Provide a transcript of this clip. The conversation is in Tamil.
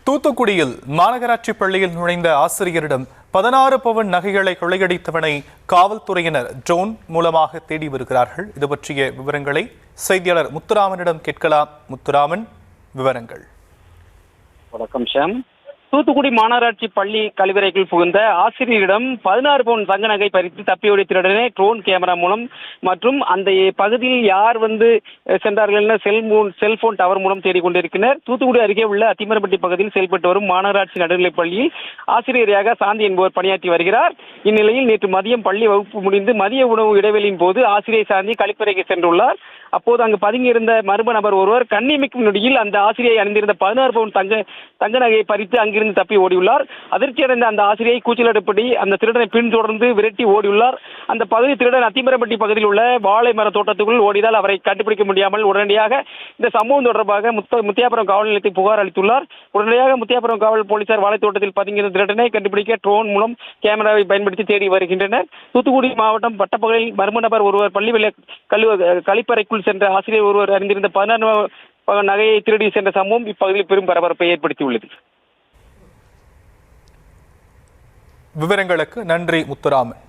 தூத்துக்குடியில் மாநகராட்சி பள்ளியில் நுழைந்த ஆசிரியரிடம் 16 பவுன் நகைகளை கொள்ளையடித்தவனை காவல்துறையினர் ட்ரோன் மூலமாக தேடி வருகிறார்கள். இது பற்றிய விவரங்களை செய்தியாளர் முத்துராமனிடம் கேட்கலாம். முத்துராமன், விவரங்கள். வணக்கம் ஷாம். தூத்துக்குடி மாநகராட்சி பள்ளி கழிவறைக்குள் புகுந்த ஆசிரியரிடம் 16 பவுன் தங்க நகை பறித்து தப்பியோடிய திருடனை ட்ரோன் கேமரா மூலம் மற்றும் அந்த பகுதியில் யார் சென்றார்கள் என செல்போன் டவர் மூலம் தேடிக்கொண்டிருக்கிறார். தூத்துக்குடி அருகே உள்ள அத்திமரப்பட்டி பகுதியில் செயல்பட்டு வரும் மாநகராட்சி நடுநிலைப் பள்ளியில் ஆசிரியராக சாந்தி என்பவர் பணியாற்றி வருகிறார். இந்நிலையில் நேற்று மதியம் பள்ளி வகுப்பு முடிந்து மதிய உணவு இடைவெளியின் போது ஆசிரியர் சாந்தி கழிப்பறைக்கு சென்றுள்ளார். அப்போது அங்கு பதுங்கியிருந்த மர்ம நபர் ஒருவர் கண்ணிமைக்கும் நொடியில் அந்த ஆசிரியை அணிந்திருந்த 16 பவுன் தங்க நகையை பறித்து அங்கிருந்து தப்பி ஓடியுள்ளார். அதிர்ச்சியடைந்த அந்த ஆசிரியை கூச்சலிடப்படி அந்த திருடனை பின்தொடர்ந்து விரட்டி ஓடியுள்ளார். அந்த பகுதி திருடன் அத்திமரப்பட்டி பகுதியில் உள்ள வாழை மர தோட்டத்துக்குள் ஓடியதால் அவரை கண்டுபிடிக்க முடியாமல் உடனடியாக இந்த சம்பவம் தொடர்பாக முத்தியாபுரம் காவல் நிலையத்தில் புகார் அளித்துள்ளார். உடனடியாக முத்தியாபுரம் காவல் போலீசார் வாழைத்தோட்டத்தில் பதுங்கியிருந்த திருடனை கண்டுபிடிக்க ட்ரோன் மூலம் கேமராவை பயன்படுத்தி தேடி வருகின்றனர். தூத்துக்குடி மாவட்டம் பட்டப்பகலில் மர்ம நபர் ஒருவர் பள்ளி கழிப்பறைக்குள் சென்ற ஆசிரியர் ஒருவர் அறிந்திருந்த 16 நகையை திருடி சென்ற சம்பவம் இப்பகுதியில் பெரும் பரபரப்பை ஏற்படுத்தியுள்ளது. விவரங்களுக்கு நன்றி முத்துராமன்.